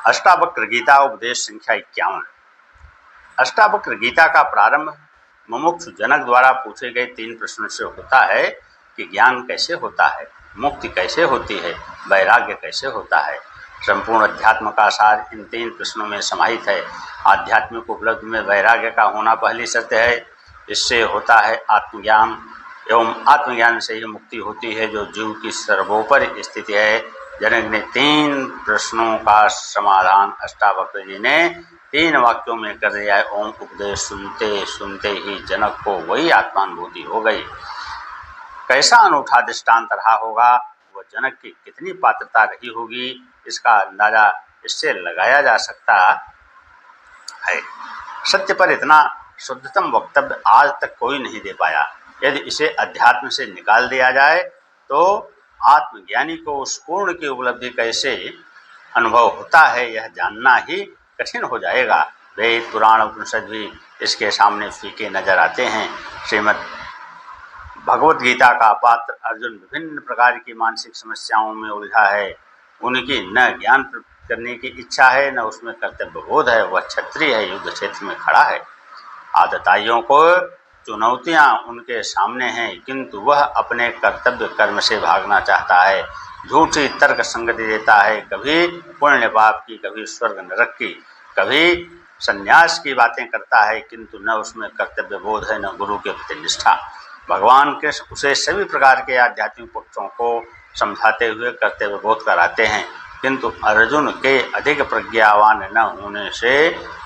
अष्टावक्र गीता उपदेश संख्या 51। अष्टावक्र गीता का प्रारंभ मुमुक्षु जनक द्वारा पूछे गए 3 प्रश्नों से होता है कि ज्ञान कैसे होता है, मुक्ति कैसे होती है, वैराग्य कैसे होता है। संपूर्ण अध्यात्म का सार इन 3 प्रश्नों में समाहित है। आध्यात्मिक उपलब्धि में वैराग्य का होना पहली शर्त है। इससे होता है आत्मज्ञान, एवं आत्मज्ञान से ही मुक्ति होती है, जो जीव की सर्वोपरि स्थिति है। जनक ने 3 प्रश्नों का समाधान अष्टावक्र जी ने 3 वाक्यों में कर दिया है। ओम उपदेश सुनते सुनते ही जनक को वही आत्मानुभूति हो गई। कैसा अनूठा दृष्टांत रहा होगा, वह जनक की कितनी पात्रता रही होगी, इसका अंदाजा इससे लगाया जा सकता है। सत्य पर इतना शुद्धतम वक्तव्य आज तक कोई नहीं दे पाया। यदि इसे अध्यात्म से निकाल दिया जाए तो आत्मज्ञानी को उस पूर्ण की उपलब्धि कैसे अनुभव होता है, यह जानना ही कठिन हो जाएगा। वेद पुराण उपनिषद भी इसके सामने फीके नजर आते हैं। श्रीमद् भगवत गीता का पात्र अर्जुन विभिन्न प्रकार की मानसिक समस्याओं में उलझा है। उनकी न ज्ञान प्राप्त करने की इच्छा है, न उसमें कर्तव्य बोध है। वह क्षत्रिय है, युद्ध क्षेत्र में खड़ा है। आतताइयों को चुनौतियां उनके सामने हैं, किंतु वह अपने कर्तव्य कर्म से भागना चाहता है। झूठी तर्क संगति देता है, कभी पुण्य पाप की, कभी स्वर्ग नरक की, कभी संन्यास की बातें करता है, किंतु न उसमें कर्तव्य बोध है, न गुरु के प्रति निष्ठा। भगवान कृष्ण उसे सभी प्रकार के आध्यात्मिक पक्षों को समझाते हुए कर्तव्य बोध कराते हैं, किंतु अर्जुन के अधिक प्रज्ञावान न होने से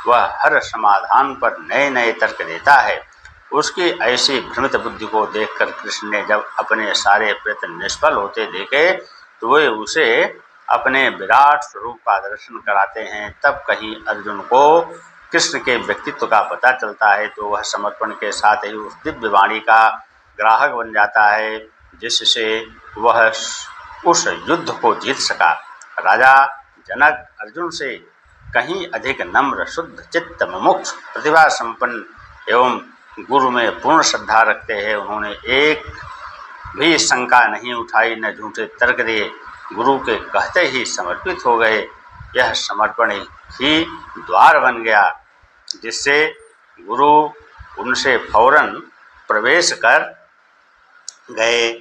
वह हर समाधान पर नए नए तर्क देता है। उसकी ऐसी भ्रमित बुद्धि को देखकर कृष्ण ने जब अपने सारे प्रयत्न निष्फल होते देखे तो वे उसे अपने विराट स्वरूप का दर्शन कराते हैं। तब कहीं अर्जुन को कृष्ण के व्यक्तित्व का पता चलता है, तो वह समर्पण के साथ ही उस दिव्य वाणी का ग्राहक बन जाता है, जिससे वह उस युद्ध को जीत सका। राजा जनक अर्जुन से कहीं अधिक नम्र, शुद्ध चित्त, मुमुक्ष, प्रतिभा संपन्न एवं गुरु में पूर्ण श्रद्धा रखते हैं। उन्होंने एक भी शंका नहीं उठाई, न झूठे तर्क दिए, गुरु के कहते ही समर्पित हो गए। यह समर्पण ही द्वार बन गया, जिससे गुरु उनसे फौरन प्रवेश कर गए।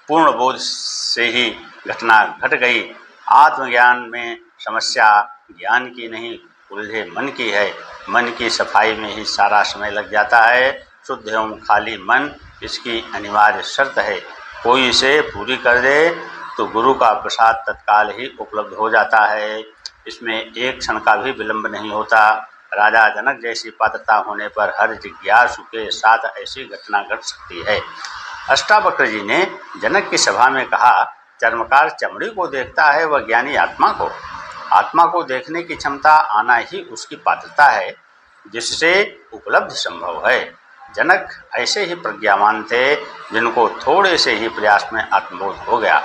पूर्ण बोध से ही घटना घट गई। आत्मज्ञान में समस्या ज्ञान की नहीं, उलझे मन की है। मन की सफाई में ही सारा समय लग जाता है। शुद्ध एवं खाली मन इसकी अनिवार्य शर्त है। कोई इसे पूरी कर दे तो गुरु का प्रसाद तत्काल ही उपलब्ध हो जाता है। इसमें एक क्षण का भी विलंब नहीं होता। राजा जनक जैसी पात्रता होने पर हर जिज्ञासु के साथ ऐसी घटना घट सकती है। अष्टावक्र जी ने जनक की सभा में कहा, चर्मकार चमड़ी को देखता है, वह ज्ञानी आत्मा को। आत्मा को देखने की क्षमता आना ही उसकी पात्रता है, जिससे उपलब्धि संभव है। जनक ऐसे ही प्रज्ञावान थे, जिनको थोड़े से ही प्रयास में आत्मबोध हो गया।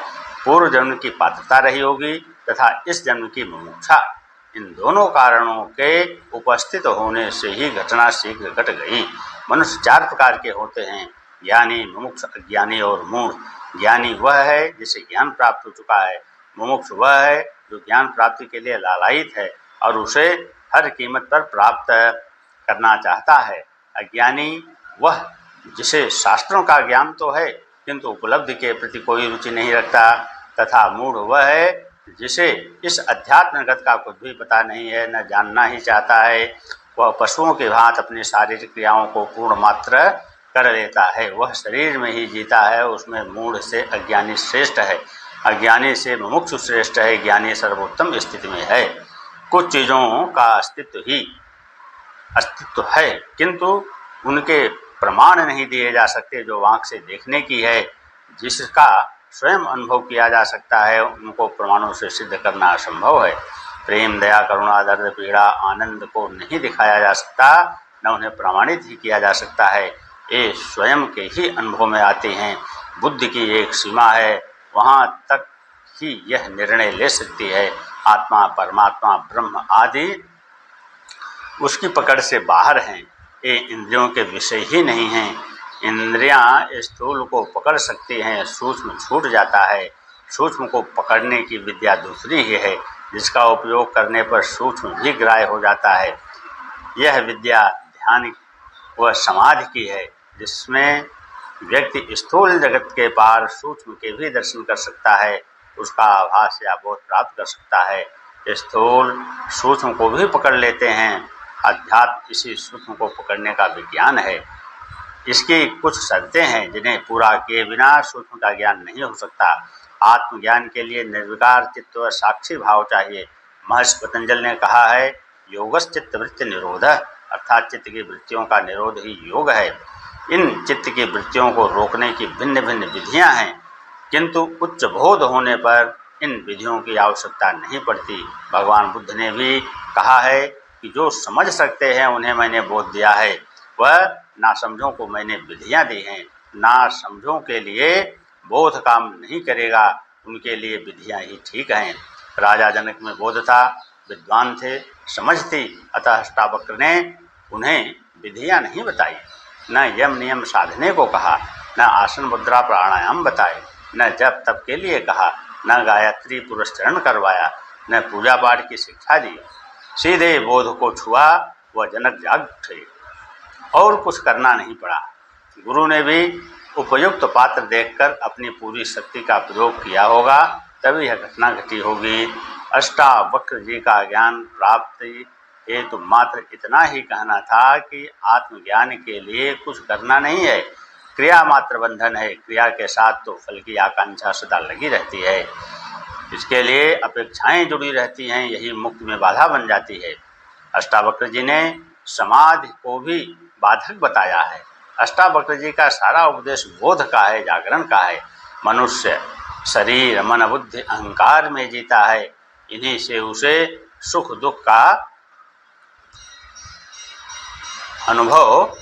पूर्व जन्म की पात्रता रही होगी तथा इस जन्म की मुमुक्षा। इन दोनों कारणों के उपस्थित होने से ही घटना शीघ्र घट गई। मनुष्य 4 प्रकार के होते हैं, ज्ञानी, मुमुक्ष, अज्ञानी और मूढ़। ज्ञानी वह है जिसे ज्ञान प्राप्त हो चुका है। मुमुक्ष वह है जो ज्ञान प्राप्ति के लिए लालायित है और उसे हर कीमत पर प्राप्त करना चाहता है। अज्ञानी वह जिसे शास्त्रों का ज्ञान तो है, किंतु उपलब्धि के प्रति कोई रुचि नहीं रखता। तथा मूढ़ वह है जिसे इस अध्यात्म जगत का कुछ भी पता नहीं है, न जानना ही चाहता है। वह पशुओं के भांति अपनी शारीरिक क्रियाओं को पूर्ण मात्र कर लेता है। वह शरीर में ही जीता है। उसमें मूढ़ से अज्ञानी श्रेष्ठ है, अज्ञानी से मुमुक्षु श्रेष्ठ है। ज्ञानी सर्वोत्तम स्थिति में है। कुछ चीज़ों का अस्तित्व है, किंतु उनके प्रमाण नहीं दिए जा सकते। जो आँख से देखने की है, जिसका स्वयं अनुभव किया जा सकता है, उनको प्रमाणों से सिद्ध करना असंभव है। प्रेम, दया, करुणा, दर्द, पीड़ा, आनंद को नहीं दिखाया जा सकता, न उन्हें प्रमाणित ही किया जा सकता है। ये स्वयं के ही अनुभव में आते हैं। बुद्धि की एक सीमा है, वहाँ तक ही यह निर्णय ले सकती है। आत्मा, परमात्मा, ब्रह्म आदि उसकी पकड़ से बाहर हैं। ये इंद्रियों के विषय ही नहीं हैं। इंद्रियां स्थूल को पकड़ सकती हैं, सूक्ष्म छूट जाता है। सूक्ष्म को पकड़ने की विद्या दूसरी ही है। जिसका उपयोग करने पर सूक्ष्म भी ग्राह्य हो जाता है। यह विद्या ध्यान व समाधि की है, जिसमें व्यक्ति स्थूल जगत के पार सूक्ष्म के भी दर्शन कर सकता है, उसका आभास या बोध प्राप्त कर सकता है। स्थूल सूक्ष्म को भी पकड़ लेते हैं। अध्यात्म इसी सूक्ष्म को पकड़ने का विज्ञान है। इसकी कुछ शर्तें हैं जिन्हें पूरा किए बिना सूक्ष्म का ज्ञान नहीं हो सकता। आत्मज्ञान के लिए निर्विकार चित्त व साक्षी भाव चाहिए। महर्षि पतंजलि ने कहा है, योगश्चित्त वृत्ति निरोध, अर्थात चित्त की वृत्तियों का निरोध ही योग है। इन चित्त की वृत्तियों को रोकने की भिन्न भिन्न विधियां हैं, किंतु उच्च बोध होने पर इन विधियों की आवश्यकता नहीं पड़ती। भगवान बुद्ध ने भी कहा है कि जो समझ सकते हैं उन्हें मैंने बोध दिया है, वह नासमझों को मैंने विधियां दी हैं। नासमझों के लिए बोध काम नहीं करेगा, उनके लिए विधियां ही ठीक हैं। राजा जनक में बोध था, विद्वान थे, समझ थी, अतः अष्टावक्र ने उन्हें विधियां नहीं बताई, न यम नियम साधने को कहा, न आसन मुद्रा प्राणायाम बताए, न जप तप के लिए कहा, न गायत्री पुरस्चरण करवाया, न पूजा पाठ की शिक्षा दी। सीधे बोध को छुआ, वह जनक जाग उठे और कुछ करना नहीं पड़ा। गुरु ने भी उपयुक्त पात्र देखकर अपनी पूरी शक्ति का प्रयोग किया होगा, तभी यह घटना घटी होगी। अष्टावक्र जी का ज्ञान प्राप्ति हेतु मात्र इतना ही कहना था कि आत्मज्ञान के लिए कुछ करना नहीं है, क्रिया मात्र बंधन है। क्रिया के साथ तो फल की आकांक्षा सदा लगी रहती है, इसके लिए अपेक्षाएं जुड़ी रहती हैं, यही मुक्ति में बाधा बन जाती है। अष्टावक्र जी ने समाधि को भी बाधक बताया है। अष्टावक्र जी का सारा उपदेश बोध का है, जागरण का है। मनुष्य शरीर मन बुद्धि अहंकार में जीता है, इन्हीं से उसे सुख दुख का अनुभव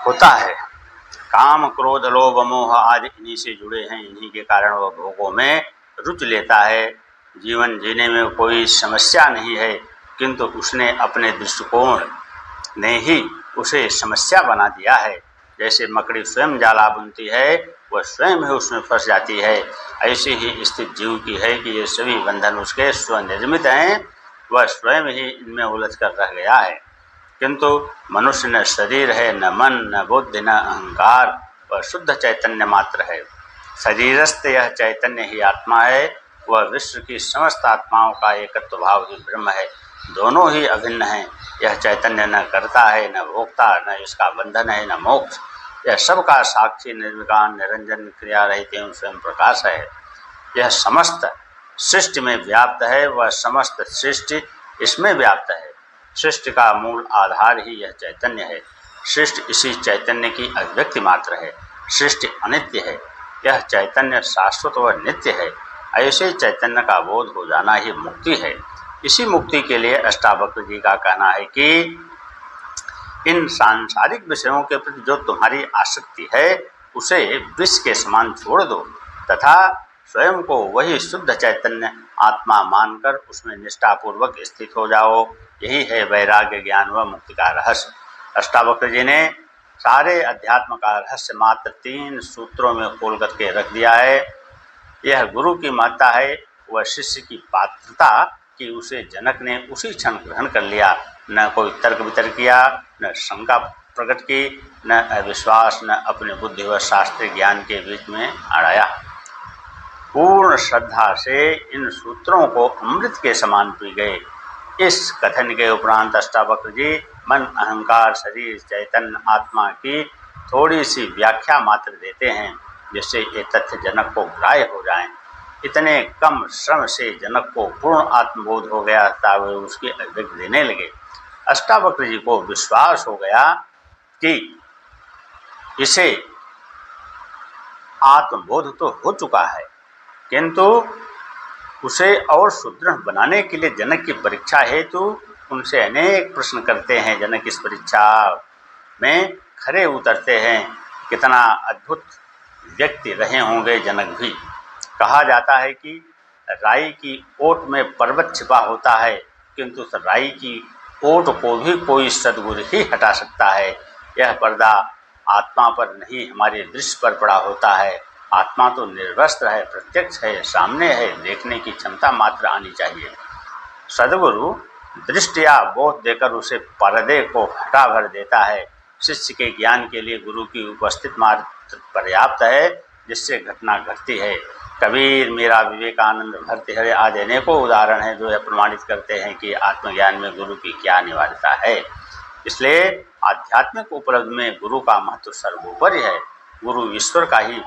होता है। काम क्रोध लोभ मोह आदि इन्हीं से जुड़े हैं, इन्हीं के कारण वह भोगों में रुचि लेता है। जीवन जीने में कोई समस्या नहीं है, किंतु उसने अपने दृष्टिकोण ने ही उसे समस्या बना दिया है। जैसे मकड़ी स्वयं जाला बुनती है, वह स्वयं ही उसमें फंस जाती है। ऐसी ही स्थिति जीव की है कि ये सभी बंधन उसके स्वनिर्मित हैं, वह स्वयं ही इनमें उलझ कर रह गया है। किंतु मनुष्य न शरीर है, न मन, न बुद्धि, न अहंकार, वह शुद्ध चैतन्य मात्र है। शरीरस्थ यह चैतन्य ही आत्मा है, वह विश्व की समस्त आत्माओं का एकत्व भाव ही ब्रह्म है। दोनों ही अभिन्न हैं। यह चैतन्य न करता है, न भोगता, न इसका बंधन है, न मोक्ष। यह सबका साक्षी निर्विकार निरंजन क्रिया रहित एवं स्वयं प्रकाश है। यह समस्त सृष्टि में व्याप्त है, वह समस्त सृष्टि इसमें व्याप्त है। सृष्टि का मूल आधार ही यह चैतन्य है। सृष्टि इसी चैतन्य की अभिव्यक्ति मात्र है। सृष्टि अनित्य है, यह चैतन्य शाश्वत व नित्य है। ऐसे चैतन्य का बोध हो जाना ही मुक्ति है। इसी मुक्ति के लिए अष्टावक्र जी का कहना है कि इन सांसारिक विषयों के प्रति जो तुम्हारी आसक्ति है, उसे विष के समान छोड़ दो तथा स्वयं को वही शुद्ध चैतन्य आत्मा मानकर उसमें निष्ठापूर्वक स्थित हो जाओ। यही है वैराग्य ज्ञान व मुक्ति का रहस्य। अष्टावक्र जी ने सारे अध्यात्म का रहस्य मात्र 3 सूत्रों में खोल करके रख दिया है। यह गुरु की महत्ता है, वह शिष्य की पात्रता कि उसे जनक ने उसी क्षण ग्रहण कर लिया। न कोई तर्क वितर्क किया, न शंका प्रकट की, न अविश्वास, न अपने बुद्धि व शास्त्रीय ज्ञान के बीच में अड़ाया। पूर्ण श्रद्धा से इन सूत्रों को अमृत के समान पी गए। इस कथन के उपरांत अष्टावक्र जी मन अहंकार शरीर चैतन्य आत्मा की थोड़ी सी व्याख्या मात्र देते हैं, जिससे ये तथ्य जनक को ग्राह्य हो जाएं। इतने कम श्रम से जनक को पूर्ण आत्मबोध हो गया था, वे उसकी अभिव्यक्ति देने लगे। अष्टावक्र जी को विश्वास हो गया कि इसे आत्मबोध तो हो चुका है, किंतु उसे और सुदृढ़ बनाने के लिए जनक की परीक्षा हेतु उनसे अनेक प्रश्न करते हैं। जनक इस परीक्षा में खरे उतरते हैं। कितना अद्भुत व्यक्ति रहे होंगे जनक भी। कहा जाता है कि राई की ओट में पर्वत छिपा होता है, किंतु उस राई की ओट को भी कोई सद्गुरु ही हटा सकता है। यह पर्दा आत्मा पर नहीं हमारे दृश्य पर पड़ा होता है। आत्मा तो निर्वस्त्र है, प्रत्यक्ष है, सामने है, देखने की क्षमता मात्र आनी चाहिए। सद्गुरु दृष्टि या बोध देकर उसे पर्दे को हटा भर देता है। शिष्य के ज्ञान के लिए गुरु की उपस्थित मात्र पर्याप्त है, जिससे घटना घटती है। कबीर, मीरा, विवेकानंद, भर्तृहरि आदि अनेकों उदाहरण हैं जो यह प्रमाणित करते हैं कि आत्मज्ञान में गुरु की क्या अनिवार्यता है। इसलिए आध्यात्मिक उपलब्धि में गुरु का महत्व सर्वोपरि है। गुरु ईश्वर का ही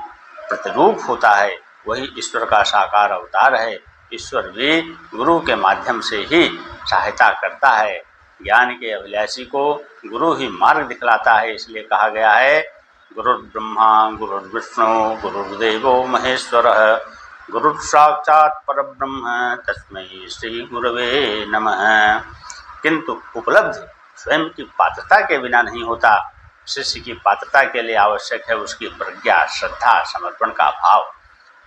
प्रतिरूप होता है, वही ईश्वर का साकार अवतार है। ईश्वर भी गुरु के माध्यम से ही सहायता करता है। ज्ञान के अभिलाषी को गुरु ही मार्ग दिखलाता है। इसलिए कहा गया है, गुरुर्ब्रह्मा गुरुर्विष्णु गुरुर्देवो महेश्वरः गुरुर्साक्षात् परब्रह्म तस्मै श्री गुरवे नमः। किंतु उपलब्धि स्वयं की पात्रता के बिना नहीं होता। शिष्य की पात्रता के लिए आवश्यक है उसकी प्रज्ञा, श्रद्धा, समर्पण का भाव।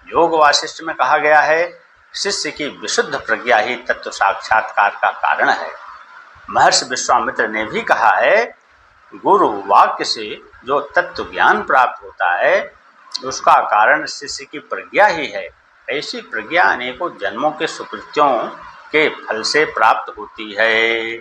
योग वासिष्ठ में कहा गया है, शिष्य की विशुद्ध प्रज्ञा ही तत्व साक्षात्कार का कारण है। महर्षि विश्वामित्र ने भी कहा है, गुरु वाक्य से जो तत्व ज्ञान प्राप्त होता है उसका कारण शिष्य की प्रज्ञा ही है। ऐसी प्रज्ञा अनेकों जन्मों के सुकृत्यों के फल से प्राप्त होती है।